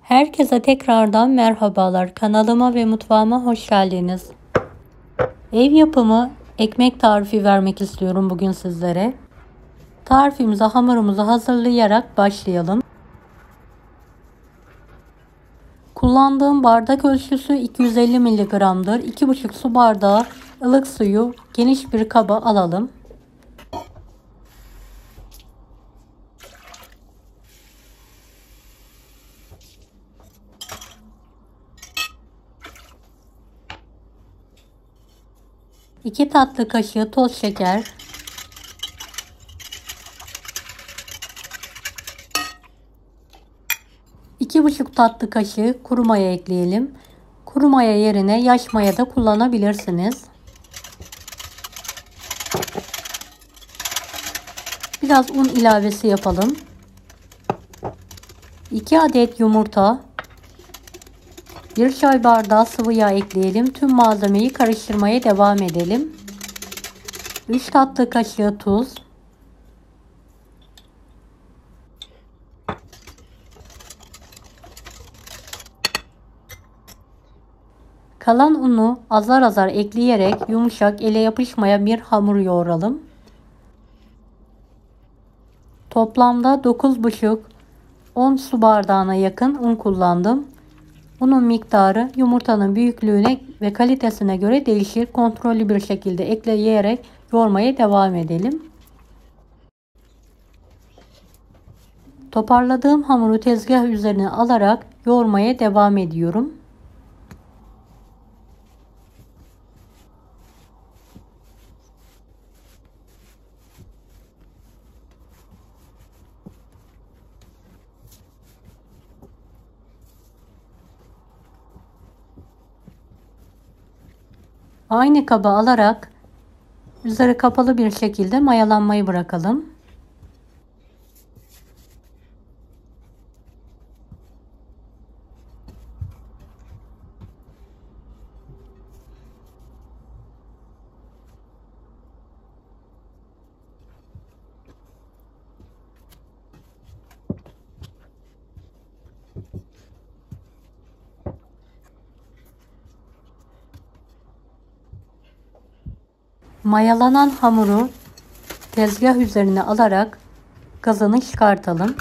Herkese tekrardan merhabalar. Kanalıma ve mutfağıma hoş geldiniz. Ev yapımı ekmek tarifi vermek istiyorum bugün sizlere. Tarifimize hamurumuzu hazırlayarak başlayalım. Kullandığım bardak ölçüsü 250 mg'dır. 2,5 su bardağı ılık suyu geniş bir kaba alalım. İki tatlı kaşığı toz şeker, 2,5 tatlı kaşığı kuru maya ekleyelim. Kuru maya yerine yaş maya da kullanabilirsiniz. Biraz un ilavesi yapalım. 2 adet yumurta, 1 çay bardağı sıvı yağ ekleyelim. Tüm malzemeyi karıştırmaya devam edelim. 3 tatlı kaşığı tuz, kalan unu azar azar ekleyerek yumuşak, ele yapışmayan bir hamur yoğuralım. Toplamda 9,5-10 su bardağına yakın un kullandım. Unun miktarı yumurtanın büyüklüğüne ve kalitesine göre değişir. Kontrollü bir şekilde ekleyerek yoğurmaya devam edelim. Toparladığım hamuru tezgah üzerine alarak yoğurmaya devam ediyorum. Aynı kaba alarak üzeri kapalı bir şekilde mayalanmayı bırakalım. Mayalanan hamuru tezgah üzerine alarak gazını çıkartalım.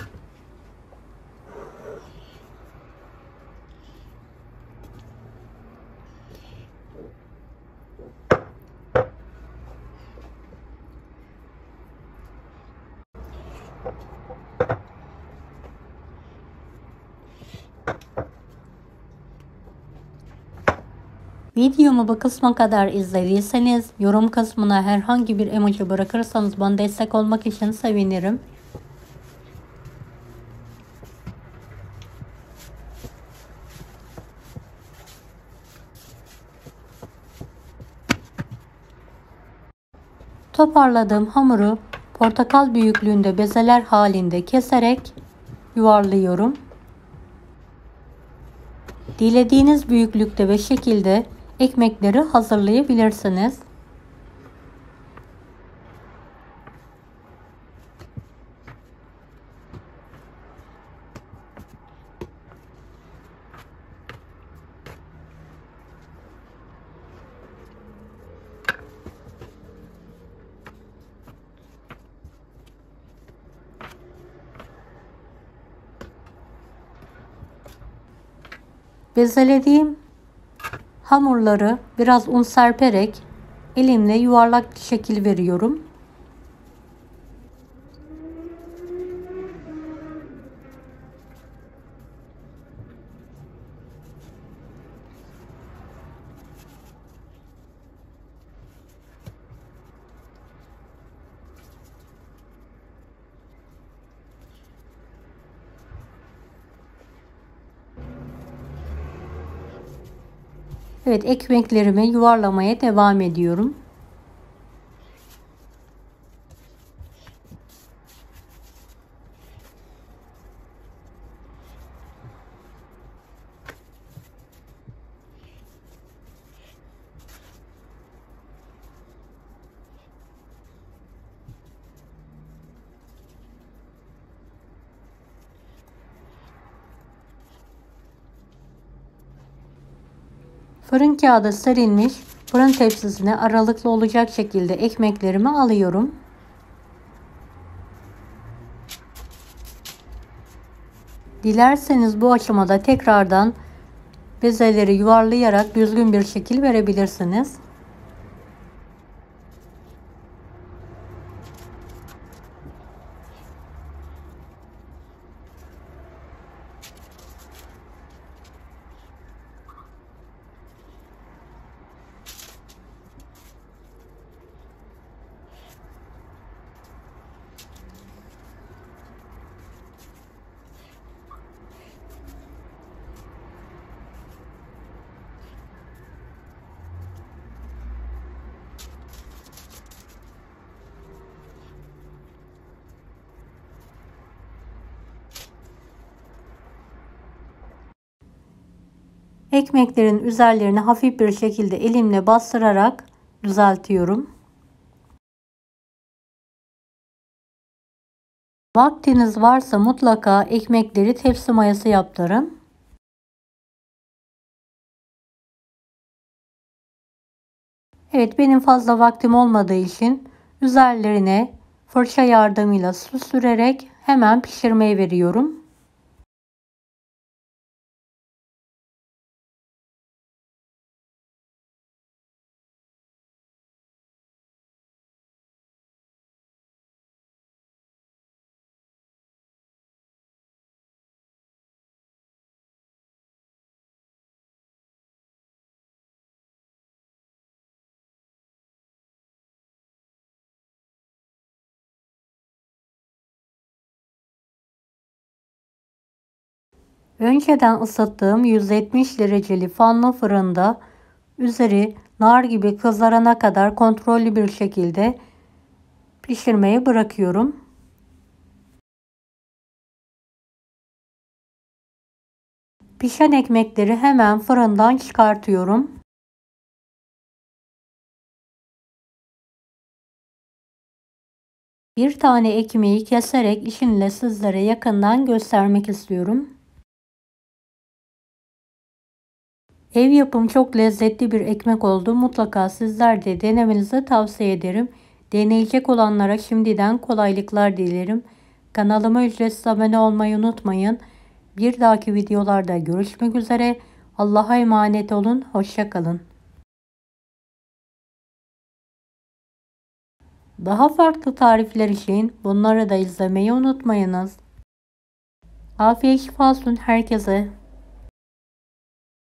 Videomu bu kısma kadar izlediyseniz yorum kısmına herhangi bir emoji bırakırsanız bana destek olmak için sevinirim. Toparladığım hamuru portakal büyüklüğünde bezeler halinde keserek yuvarlıyorum. Dilediğiniz büyüklükte ve şekilde ekmekleri hazırlayabilirsiniz. Bezelediğim hamurları biraz un serperek elimle yuvarlak şekil veriyorum. Evet, ekmeklerimi yuvarlamaya devam ediyorum. Fırın kağıdı serilmiş fırın tepsisine aralıklı olacak şekilde ekmeklerimi alıyorum. Dilerseniz bu aşamada tekrardan bezeleri yuvarlayarak düzgün bir şekil verebilirsiniz. Ekmeklerin üzerlerine hafif bir şekilde elimle bastırarak düzeltiyorum. Vaktiniz varsa mutlaka ekmekleri tepsi mayası yaptırın. Evet, benim fazla vaktim olmadığı için üzerlerine fırça yardımıyla su sürerek hemen pişirmeye veriyorum. Önceden ısıttığım 170 dereceli fanlı fırında üzeri nar gibi kızarana kadar kontrollü bir şekilde pişirmeye bırakıyorum. Pişen ekmekleri hemen fırından çıkartıyorum. Bir tane ekmeği keserek işinle sizlere yakından göstermek istiyorum. Ev yapımı çok lezzetli bir ekmek oldu. Mutlaka sizler de denemenizi tavsiye ederim. Deneyecek olanlara şimdiden kolaylıklar dilerim. Kanalıma ücretsiz abone olmayı unutmayın. Bir dahaki videolarda görüşmek üzere. Allah'a emanet olun. Hoşça kalın. Daha farklı tarifler için bunları da izlemeyi unutmayınız. Afiyet şifa olsun herkese.